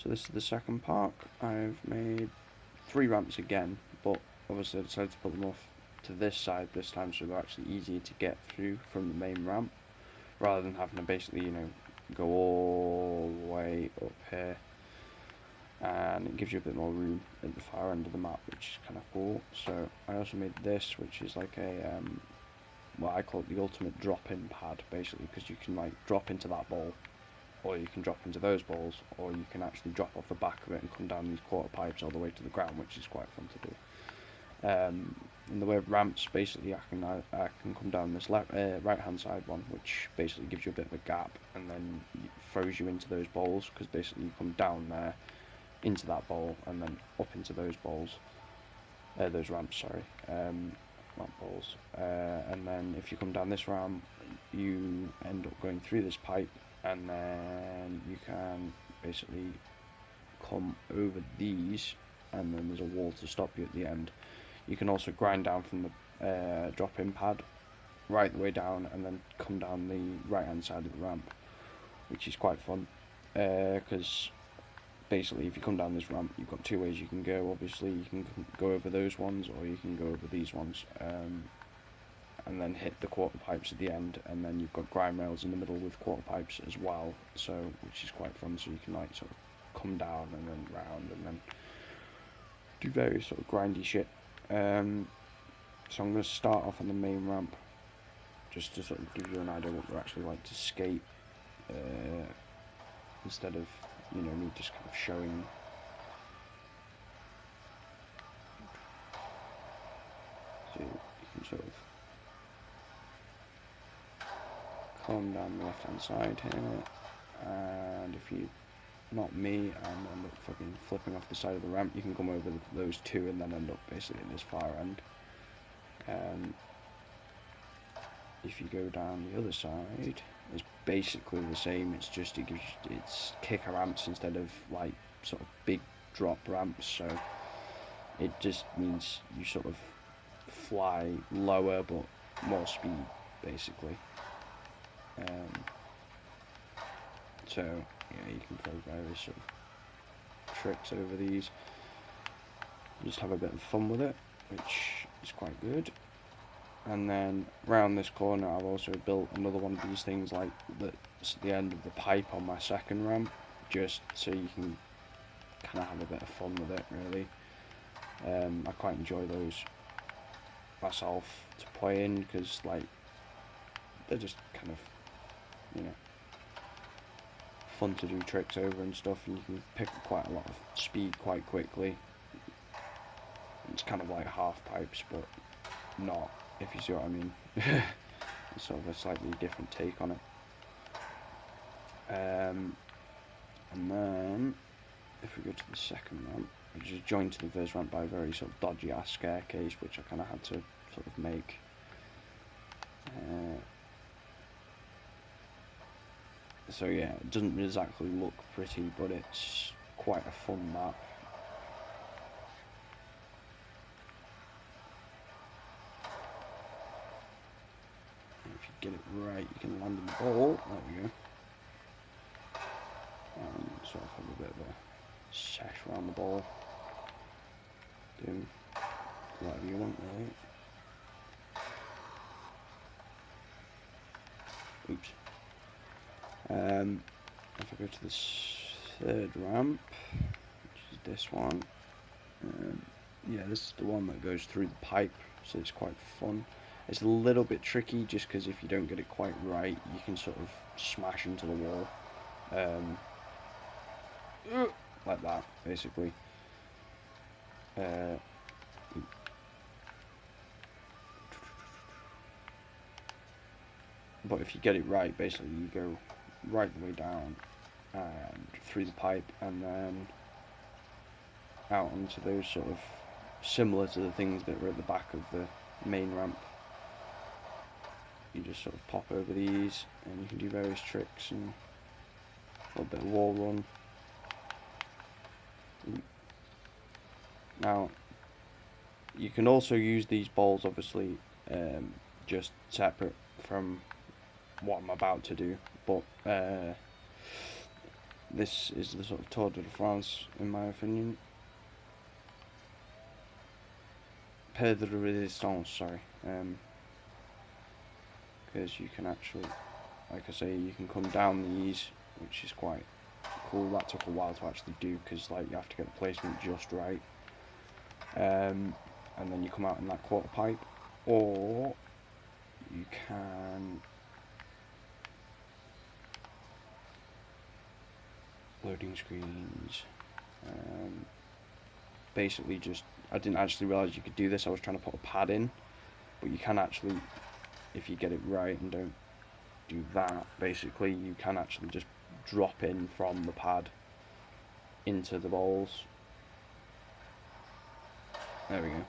So this is the second park. I've made 3 ramps again, but obviously I decided to put them off to this side this time so they're actually easier to get through from the main ramp, rather than having to basically, go all the way up here. And it gives you a bit more room at the far end of the map, which is kind of cool. So I also made this, which is like a, well, I call it the ultimate drop-in pad, basically, because you can like drop into that bowl, or you can drop into those bowls, or you can actually drop off the back of it and come down these quarter pipes all the way to the ground, which is quite fun to do. In the way of ramps, basically, I can come down this right hand side one, which basically gives you a bit of a gap, and then throws you into those bowls, because basically you come down there into that bowl and then up into those bowls, those ramps, sorry, not bowls. And then if you come down this ramp, you end up going through this pipe, and then you can basically come over these, and then there's a wall to stop you at the end. You can also grind down from the drop-in pad right the way down, and then come down the right-hand side of the ramp, which is quite fun, because basically if you come down this ramp, you've got 2 ways you can go. Obviously you can go over those ones, or you can go over these ones, and then hit the quarter pipes at the end, and then you've got grind rails in the middle with quarter pipes as well, so which is quite fun. So you can like sort of come down and then round and then do various sort of grindy shit. So I'm going to start off on the main ramp, just to sort of give you an idea what they're actually like to skate, instead of, me just kind of showing. So you can sort of come down the left hand side here, and if you, not me, and end up fucking flipping off the side of the ramp, you can come over those 2 and then end up basically at this far end. If you go down the other side, it's basically the same. It's just it's kicker ramps instead of like sort of big drop ramps. So it just means you sort of fly lower but more speed, basically. So yeah, you can throw various sort of tricks over these. Just have a bit of fun with it, which is quite good. And then round this corner, I've also built another one of these things like that's the end of the pipe on my second ramp, just so you can kind of have a bit of fun with it, really. I quite enjoy those myself to play in, because like they're just kind of, fun to do tricks over and stuff, and you can pick up quite a lot of speed quite quickly. It's kind of like half pipes, but not, if you see what I mean. It's sort of a slightly different take on it. And then if we go to the second ramp, which is joined to the first ramp by a very sort of dodgy ass staircase, which I kind of had to sort of make. So yeah, it doesn't exactly look pretty, but it's quite a fun map. And if you get it right, you can land in the ball. There we go. And sort of have a bit of a sesh around the ball. Do whatever you want, really. Oops. If I go to this third ramp, which is this one, yeah, this is the one that goes through the pipe, so it's quite fun. It's a little bit tricky just because if you don't get it quite right, you can sort of smash into the wall, like that, basically. But if you get it right, basically you go right the way down and through the pipe, and then out onto those sort of similar to the things that were at the back of the main ramp. You just sort of pop over these, and you can do various tricks and a little bit of wall run. Now, you can also use these balls, obviously, just separate from what I'm about to do, but this is the sort of Tour de France, in my opinion. Père de Resistance, sorry. Because you can actually, like I say, you can come down these, which is quite cool. That took a while to actually do, because like you have to get the placement just right. And then you come out in that quarter pipe, or you can loading screens. Basically, just I didn't actually realise you could do this. I was trying to put a pad in, but you can actually, if you get it right and don't do that, basically you can actually just drop in from the pad into the bowls. There we go.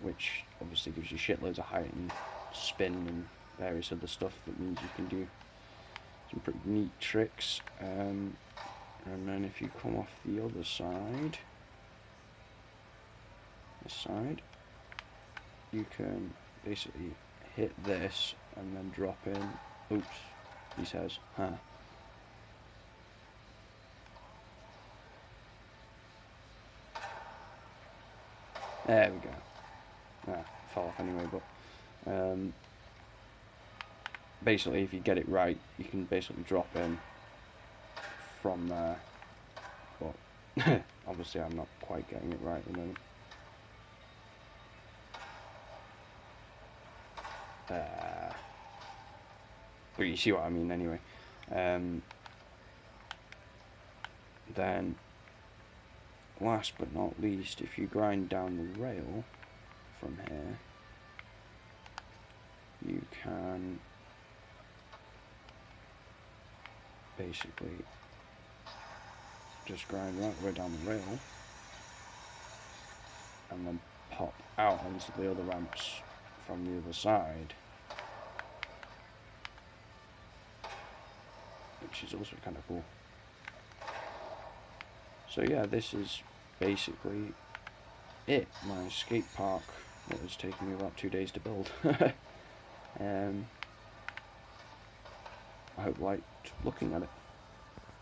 Which obviously gives you shitloads of height and spin and various other stuff. That means you can do some pretty neat tricks. And then if you come off the other side, this side, you can basically hit this and then drop in. Oops, he says, huh. There we go. Fell off anyway, but basically if you get it right, you can basically drop in from there. But obviously I'm not quite getting it right at the moment. But you see what I mean anyway. Then last but not least, if you grind down the rail from here, you can basically just grind right the way down the rail and then pop out onto the other ramps from the other side, which is also kind of cool. So yeah, this is basically it. My skate park that has taken me about 2 days to build. I hope you liked looking at it.